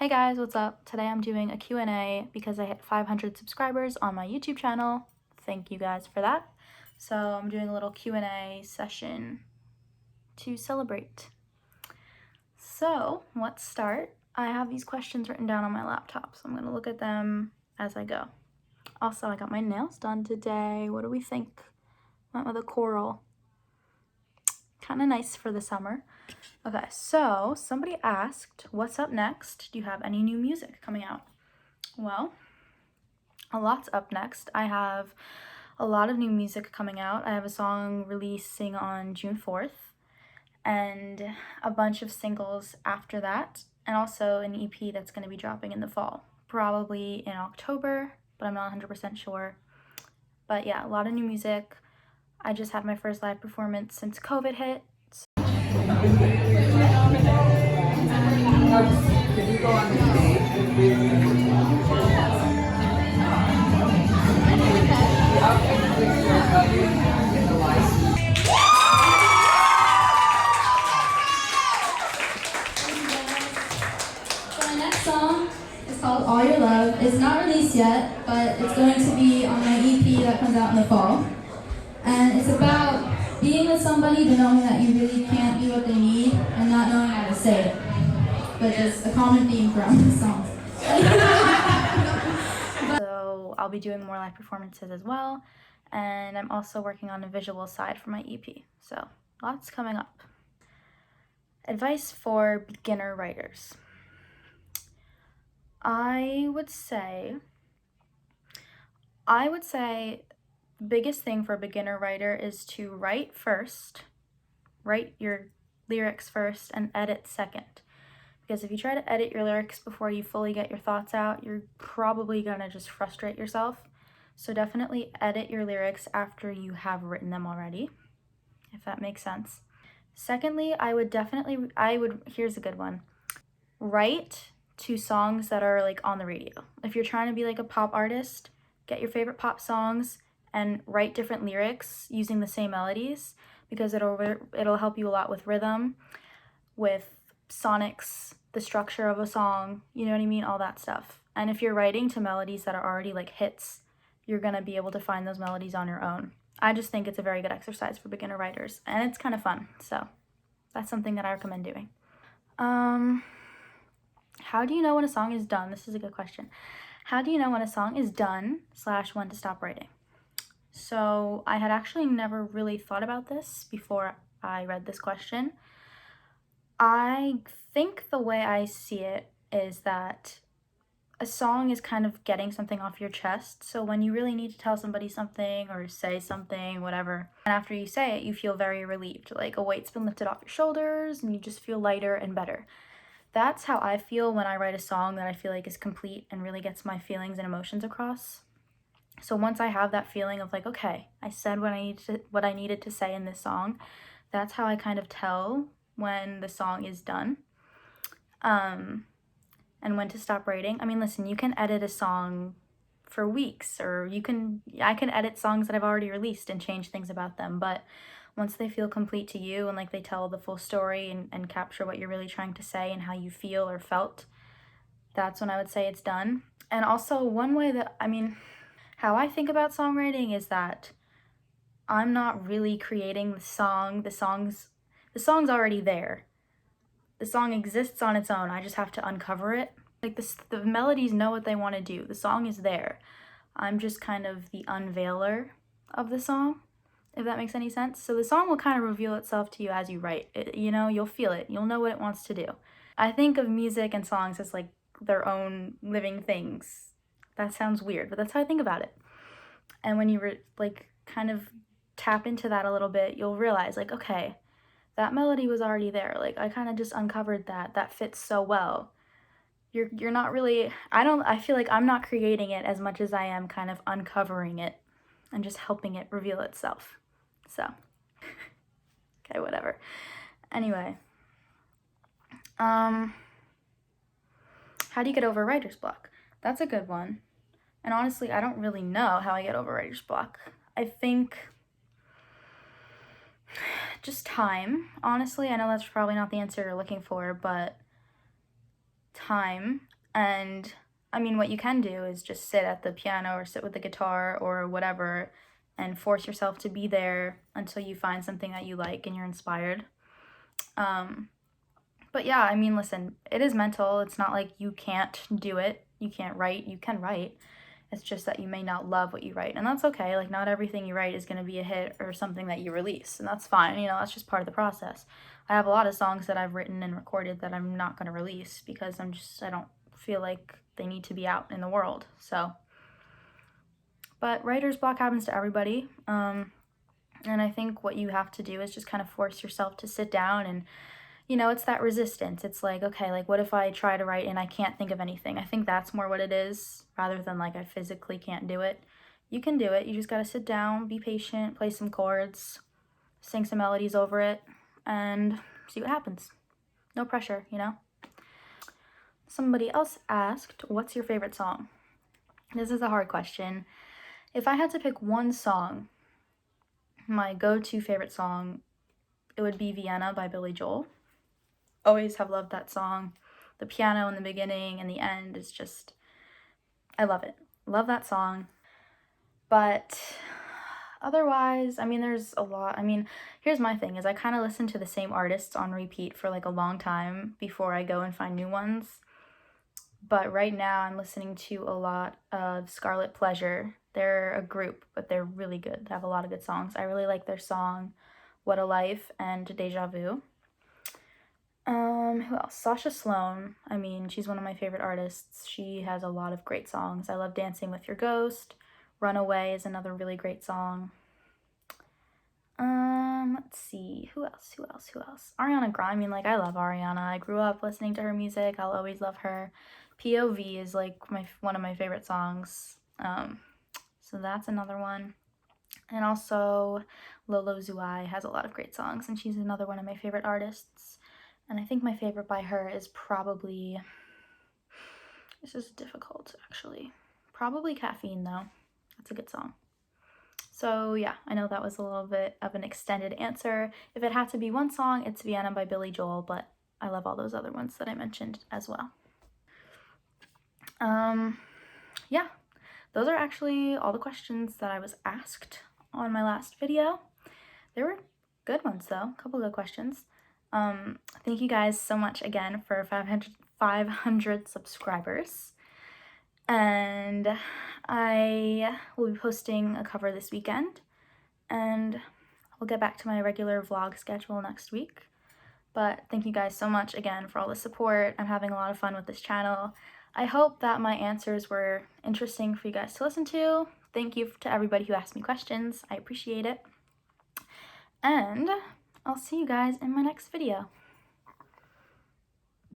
Hey guys, what's up? Today I'm doing a Q&A because I hit 500 subscribers on my YouTube channel. Thank you guys for that. So I'm doing a little Q&A session to celebrate. So let's start. I have these questions written down on my laptop, so I'm going to look at them as I go. Also, I got my nails done today. What do we think? Went with a coral. Kind of nice for the summer. Okay, so somebody asked, what's up next? Do you have any new music coming out? Well, a lot's up next. I have a lot of new music coming out. I have a song releasing on June 4th and a bunch of singles after that, and also an EP that's going to be dropping in the fall, probably in October, but I'm not 100% sure. But yeah, a lot of new music. I just had my first live performance since COVID hit. Can you go on the stage? So my next song is called All Your Love. It's not released yet, but it's going to be on my EP that comes out in the fall. And it's about being with somebody but knowing that you really can't be what they need and not knowing how to say it. But just a common theme throughout the songs. So I'll be doing more live performances as well. And I'm also working on a visual side for my EP. So lots coming up. Advice for beginner writers. I would say the biggest thing for a beginner writer is to write first, write your lyrics first, and edit second. Because if you try to edit your lyrics before you fully get your thoughts out, you're probably gonna just frustrate yourself. So definitely edit your lyrics after you have written them already, if that makes sense. Secondly, here's a good one. Write to songs that are like on the radio. If you're trying to be like a pop artist, get your favorite pop songs and write different lyrics using the same melodies, because it'll help you a lot with rhythm, with sonics, the structure of a song, you know what I mean, all that stuff. And if you're writing to melodies that are already like hits, you're gonna be able to find those melodies on your own. I just think it's a very good exercise for beginner writers, and it's kind of fun, so that's something that I recommend doing. How do you know when a song is done? This is a good question. How do you know when a song is done / when to stop writing? So I had actually never really thought about this before I read this question. I think the way I see it is that a song is kind of getting something off your chest. So when you really need to tell somebody something or say something, whatever, and after you say it, you feel very relieved, like a weight's been lifted off your shoulders and you just feel lighter and better. That's how I feel when I write a song that I feel like is complete and really gets my feelings and emotions across. So once I have that feeling of like, okay, I said what I needed to say in this song, that's how I kind of tell when the song is done. And when to stop writing. I mean, listen, you can edit a song for weeks, or I can edit songs that I've already released and change things about them, but once they feel complete to you and like they tell the full story and capture what you're really trying to say and how you feel or felt, that's when I would say it's done. And also one way that, how I think about songwriting is that I'm not really creating the song. The song's already there. The song exists on its own. I just have to uncover it. Like the melodies know what they want to do. The song is there. I'm just kind of the unveiler of the song, if that makes any sense. So the song will kind of reveal itself to you as you write it, you'll feel it. You'll know what it wants to do. I think of music and songs as like their own living things. That sounds weird, but that's how I think about it. And when you kind of tap into that a little bit, you'll realize like, okay, that melody was already there. Like I kind of just uncovered that fits so well. You're not really, I feel like I'm not creating it as much as I am kind of uncovering it and just helping it reveal itself. So, okay, whatever. Anyway, how do you get over writer's block? That's a good one. And honestly, I don't really know how I get over writer's block. I think just time. Honestly, I know that's probably not the answer you're looking for, but time. And I mean, what you can do is just sit at the piano or sit with the guitar or whatever and force yourself to be there until you find something that you like and you're inspired. But yeah, I mean, listen, it is mental. It's not like you can't do it. You can't write. You can write. It's just that you may not love what you write. And that's okay. Like, not everything you write is going to be a hit or something that you release. And that's fine. You know, that's just part of the process. I have a lot of songs that I've written and recorded that I'm not going to release because I don't feel like they need to be out in the world. So, but writer's block happens to everybody. And I think what you have to do is just kind of force yourself to sit down and, you know, it's that resistance. It's like, okay, like, what if I try to write and I can't think of anything? I think that's more what it is, rather than like I physically can't do it. You can do it. You just got to sit down, be patient, play some chords, sing some melodies over it, and see what happens. No pressure, you know? Somebody else asked, what's your favorite song? This is a hard question. If I had to pick one song, my go-to favorite song, it would be Vienna by Billy Joel. Always have loved that song. The piano in the beginning and the end is just, I love it. Love that song. But otherwise, I mean, there's a lot. I mean, here's my thing is I kind of listen to the same artists on repeat for like a long time before I go and find new ones. But right now I'm listening to a lot of Scarlet Pleasure. They're a group, but they're really good. They have a lot of good songs. I really like their song What a Life and Deja Vu. Who else? Sasha Sloan. I mean, she's one of my favorite artists. She has a lot of great songs. I love Dancing with Your Ghost. Runaway is another really great song. Let's see. Who else? Ariana Grande. I mean, like, I love Ariana. I grew up listening to her music. I'll always love her. POV is like one of my favorite songs. So that's another one. And also Lolo Zouai has a lot of great songs, and she's another one of my favorite artists. And I think my favorite by her is probably, this is difficult actually, probably Caffeine though. That's a good song. So yeah, I know that was a little bit of an extended answer. If it had to be one song, it's Vienna by Billy Joel, but I love all those other ones that I mentioned as well. Yeah, those are actually all the questions that I was asked on my last video. They were good ones though, a couple good questions. Thank you guys so much again for 500 subscribers. And I will be posting a cover this weekend, and I'll get back to my regular vlog schedule next week. But thank you guys so much again for all the support. I'm having a lot of fun with this channel. I hope that my answers were interesting for you guys to listen to. Thank you to everybody who asked me questions. I appreciate it. And I'll see you guys in my next video.